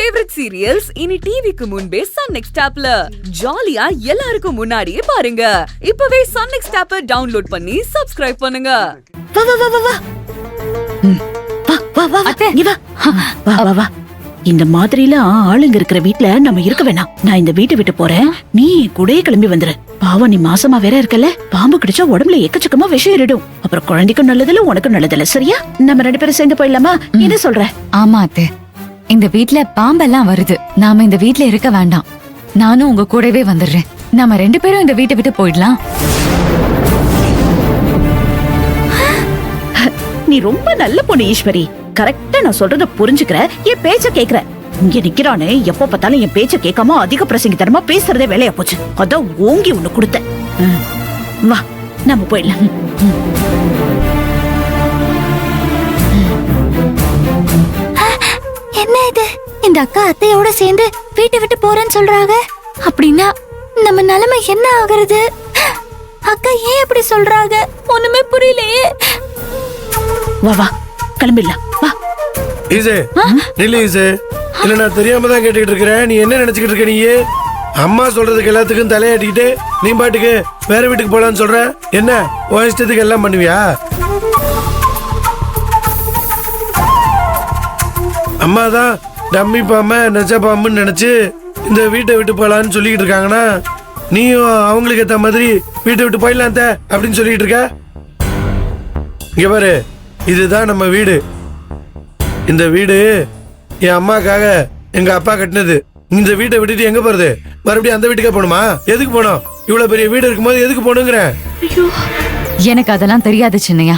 Favourite serials இனி டிவிக்கு முன்பே சன் நெக்ஸ்ட் ஆப்ல ஜாலியா எல்லாருக்கும் முன்னாடியே பாருங்க. இப்பவே சன் நெக்ஸ்ட் ஆப்பை டவுன்லோட் பண்ணி சப்ஸ்கிரைப் பண்ணுங்க. வா வா வா வா வா வா வா அத்தை நீ வா வா வா வா. இந்த மாதிரிலாம் ஆளுங்க இருக்கிற வீட்ல நம்ம இருக்க வேணாம். நான் இந்த வீட்டை விட்டு போறேன், நீ கூடயே கிளம்பி வந்துரு. பாவம், நீ மாசமா வேற இருக்கல, பாம்பு கடிச்சா உடம்புல எக்கச்சக்கமா விஷம் ஏறிடும். அப்புறம் குழந்தைக்கும் நல்லதில்ல, உனக்கும் நல்லதில்ல. சரியா? நம்ம 2 பேரும் சேர்ந்து போயிடலாமா? என்ன சொல்ற? ஆமா அத்தை, இந்த வீட்ல பாம்பெல்லாம் வருது. நாம இந்த வீட்ல இருக்க வேண்டாம். நானும் உங்க கூடவே வந்துடுறேன். நாம 2 பேரும் இந்த வீட்டை விட்டு போயிடலாம். நீ ரொம்ப நல்ல பொண்ணு ஈஸ்வரி. கரெக்டா நான் சொல்றத புரிஞ்சுக்கிற, என் பேச்ச கேக்குற. இங்க நிக்கிறானே, எப்ப பார்த்தாலும் என் பேச்ச கேட்காம அதிக பிரசங்கித்தனமா பேசுறதே வேலையா போச்சு. அதான் ஓங்கி ஒண்ணு கொடுத்த. வா நம்ம போயிடலாம். என்ன இது? இந்த அக்கா அத்தையோட சேர்ந்து வீட்டை விட்டு போறேன்னு சொல்றாங்க. அப்படின்னா நம்ம நிலைமை என்ன ஆகுறது? அக்கா ஏன் அப்படி சொல்றாங்க? ஒண்ணுமே புரியலையே. வா வா கிளம்பிடலாம். வா ஈசே, நில்லு ஈசே. இல்ல நான் தெரியாம தான் கேட்டுக்கிட்டு இருக்கிறேன். நீ என்ன நினைச்சுக்கிட்டு இருக்க? நீ அம்மா சொல்றதுக்கு எல்லாத்துக்கும் தலையாட்டிக்கிட்டு நீ பாட்டுக்கு வேற வீட்டுக்கு போலான்னு சொல்ற. என்ன உன் இஷ்டத்துக்கு எல்லாம் பண்ணுவியா? அம்மா தான் டம்மி பாம்பு நெச்ச பாம்புன்னு நினைச்சு இந்த வீட்டை விட்டு போலான்னு சொல்லிக்கிட்டு இருக்காங்கன்னா, நீயும் அவங்களுக்கு ஏத்த மாதிரி வீட்டை விட்டு போயிடலாம் அப்படின்னு சொல்லிட்டு இருக்க. இங்க பாரு, இதுதான் நம்ம வீடு. இந்த வீடு என் அம்மாக்காக எங்க அப்பா கட்டினது. இந்த வீட்டை விட்டுட்டு எங்க போறது? மறுபடியும் அந்த வீட்டுக்கே போகணுமா? எதுக்கு போனோம்? இவ்வளவு பெரிய வீடு இருக்கும்போது எதுக்கு போகணுங்கிற? எனக்கு அதெல்லாம் தெரியாது சின்னையா.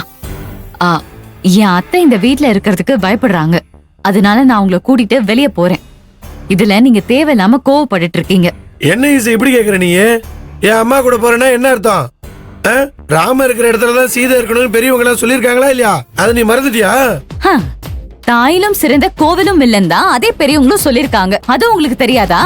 என் அத்தை இந்த வீட்ல இருக்கிறதுக்கு பயப்படுறாங்க. அதனால நான் உங்களை கூட்டிட்டு வெளியே போறேன். இதுல நீங்க தேவையில்லாம கோவப்பட்டு இருக்கீங்க. என்ன ஈசை இப்படி கேக்குற? நீ என் அம்மா கூட போறேன்னா என்ன அர்த்தம்? ராம இருக்கிற இடத்துலதான் சீதை இருக்கணும்னு பெரியவங்க எல்லாம் சொல்லிருக்காங்களா இல்லையா? அதை நீ மறந்துட்டியா? தாயிலும் சிறந்த கோவிலும் இல்லைன்னு தான் அதே பெரியவங்களும் சொல்லிருக்காங்க. அது உங்களுக்கு தெரியாதா?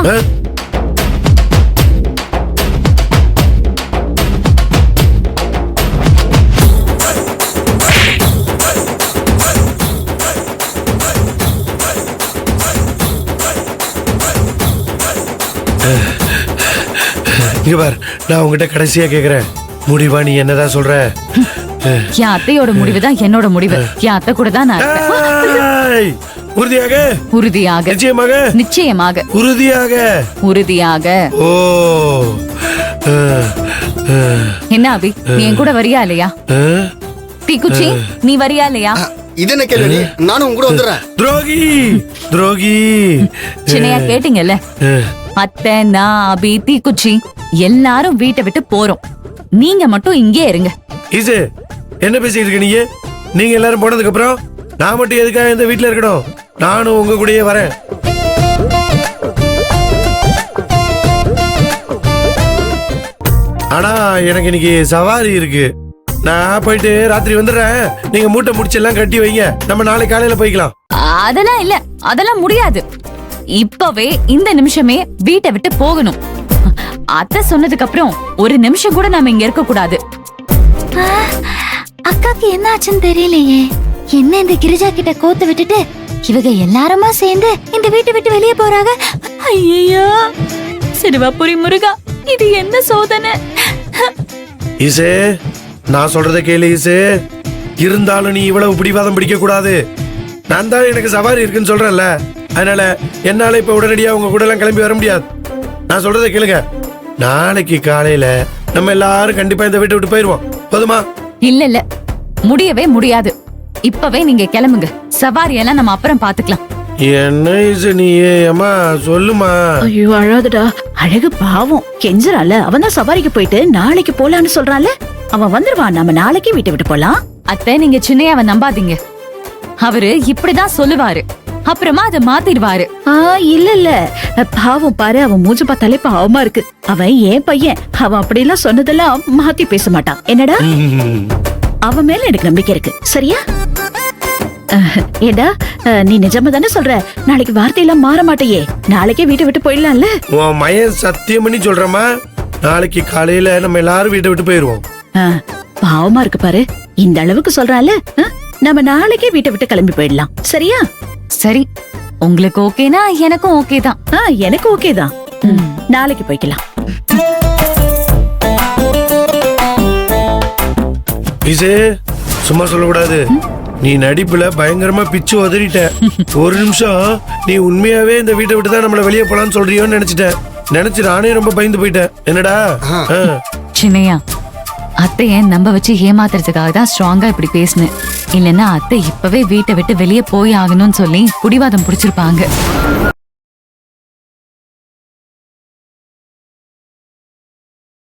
இங்க பார், நான் உங்ககிட்ட கடைசியா கேக்குறேன், முடிவா நீ என்னதான் சொல்ற? என் அத்தையோட முடிவுதான் என்னோட முடிவு. என் அத்தை கூட தான் நான் இருப்பேன். உறுதியாக? உறுதியாக. நிச்சயமாக? நிச்சயமாக. உறுதியாக? உறுதியாக. ஓ, என்ன அபி, நீ என் கூட வரியா இல்லையா? தீக்குச்சி, நீ வரியா இல்லையா? இது என்ன கேள்வி? நானும் உங்க கூட வந்துடுறேன். துரோகி, துரோகி. சின்னையா கேட்டீங்கல்ல? அத்தை, நான், அபி, தீக்குச்சி எல்லாரும் வீட்டை விட்டு போறோம். நீங்க மட்டும் இங்கே இருங்க. ஈசு, என்ன பேசிட்டு இருக்க நீ? நீங்க எல்லாரும் போனதுக்கு அப்புறம் நான் மட்டும் எதுக்காக இந்த வீட்டுல இருக்கணும்? நானும் உங்க கூடயே வரேன். ஆனா எனக்கு இன்னைக்கு சவாரி இருக்கு. நான் போயிட்டு ராத்திரி வந்துடுறேன். நீங்க மூட்டை முடிச்செல்லாம் கட்டி வைங்க. நம்ம நாளை காலையில போய்க்கலாம். அதெல்லாம் இல்ல, அதெல்லாம் முடியாது. இப்பவே இந்த நிமிஷமே வீட்டை விட்டு போகணும். அத்தை சொன்னதுக்கு அப்புறம் ஒரு நிமிஷம் கூட நாம இங்க இருக்க கூடாது. அக்காக்கு என்ன ஆச்சுன்னு தெரியலையே. என்ன இந்த கிரிஜா கிட்ட கோத்து விட்டுட்டு இவங்க எல்லாருமா சேர்ந்து இந்த வீட்டை விட்டு வெளியே போறாங்க. ஐயோ, சிறுவாபுரி முருகா, இது என்ன சோதனை? ஈசே, நான் சொல்றத கேளு ஈசே. இருந்தாலும் நீ இவ்வளவு பிடிவாதம் பிடிக்க கூடாது. நான் தான் எனக்கு சவாரி இருக்குன்னு சொல்றேன்ல, அதனால என்னால இப்ப உடனடியா உங்க கூட எல்லாம் கிளம்பி வர முடியாது. நான் சொல்றத கேளுங்க. நாளைக்கு காலையில நம்ம எல்லாரும் கண்டிப்பா இந்த வீட்டை விட்டு போயிருவோம். போதுமா? இல்ல இல்ல, முடியவே முடியாது. இப்பவே நீங்க கிளம்புங்க. சவாரி எல்லாம் நம்ம அப்புறம் பாத்துக்கலாம். என்ன ஈசு நீ? அம்மா சொல்லுமா. ஐயோ அழாதடா. அழகு பாவம் கெஞ்சறால. அவன் தான் சவாரிக்கு போயிட்டு நாளைக்கு போலான்னு சொல்றான்ல. அவன் வந்துருவான். நம்ம நாளைக்கு வீட்டை விட்டு போலாம். அத்தை, நீங்க சின்னையாவை நம்பாதீங்க. அவரு இப்படிதான் சொல்லுவாரு, அப்புறமா அதை மாத்திடுவாரு. இல்ல இல்ல, பாவம் பாரு, அவன் மூஞ்ச பார்த்தாலே பாவமா இருக்கு. அவன் ஏன் பையன். அவன் அப்படி எல்லாம் சொன்னதெல்லாம் மாத்தி பேச மாட்டான். என்னடா? அவன் மேல எனக்கு நம்பிக்கை இருக்கு. சரியா? ஏடா, நீ நிஜமா தானே சொல்ற? நாளைக்கு வார்த்தையெல்லாம் மாற மாட்டையே. நாளைக்கே வீட்டை விட்டு போயிடலாம்ல? உன் மயன் சத்தியம் பண்ணி சொல்றமா, நாளைக்கு காலையில நம்ம எல்லாரும் வீட்டை விட்டு போயிருவோம். பாவமா இருக்கு பாரு. இந்த அளவுக்கு சொல்றான்ல, நம்ம நாளைக்கே வீட்டை விட்டு கிளம்பி போயிடலாம். சரியா? சரி, உங்களுக்கு ஓகேனா எனக்கும் ஓகே தான். எனக்கு ஓகே தான். நாளைக்கு போய்க்கலாம். இது சும்மா சொல்லக்கூடாது. நீ நடிப்புல பயங்கரமா பிச்சு உதறிட்ட. ஒரு நிமிஷம் நீ உண்மையாவே இந்த வீட்டை விட்டு தான் நம்மள வெளியே போலான்னு சொல்றியோன்னு நினைச்சிட்டேன். நினைச்சு நானே ரொம்ப பயந்து போயிட்டேன். என்னடா? சின்னையா, அத்தைய நம்ப வச்சு ஏமாத்துறதுக்காக தான் ஸ்ட்ராங்கா இப்படி பேசினேன். இல்லன்னா அத்தை இப்பவே வீட்டை விட்டு வெளியே போய் ஆகணும்னு சொல்லி புடிவாதம் புடிச்சிருப்பாங்க.